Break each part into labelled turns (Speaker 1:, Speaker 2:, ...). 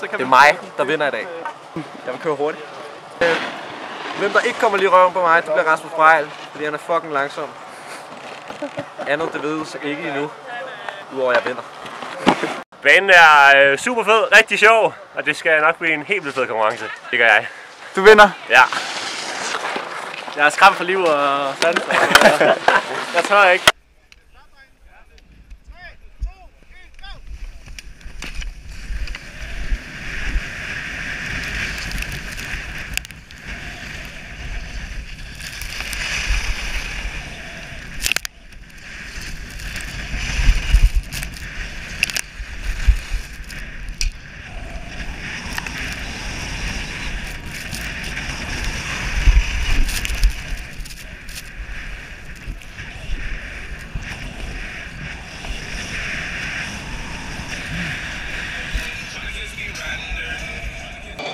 Speaker 1: Det er mig, der vinder i dag. Jeg vil køre hurtigt. Hvem der ikke kommer lige røven på mig, det bliver Rasmus Frejl, fordi han er fucking langsom. Andet det ved ikke endnu, udover at jeg vinder.
Speaker 2: Banen er super fed, rigtig sjov, og det skal nok blive en helt vildt fed konkurrence. Det gør jeg.
Speaker 3: Du vinder?
Speaker 2: Ja.
Speaker 1: Jeg er skræmt for liv og sandt. Jeg tør ikke.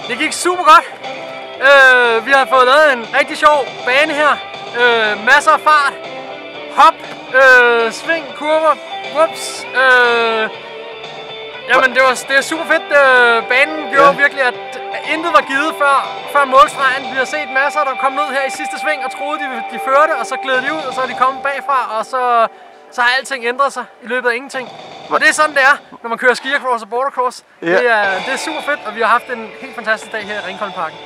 Speaker 4: Det gik super godt. Vi har fået lavet en rigtig sjov bane her. Masser af fart, hop, sving, kurver, whoops. Jamen det er super fedt. Banen gjorde virkelig, at intet var givet før målstregen. Vi har set masser, der kom ned her i sidste sving og troede, de førte, og så gled de ud, og så er de kommet bagfra, og så har alting ændret sig i løbet af ingenting. Og det er sådan, det er, når man kører skiercross og bordercross. Det er super fedt, og vi har haft en helt fantastisk dag her i Ringkoldenparken.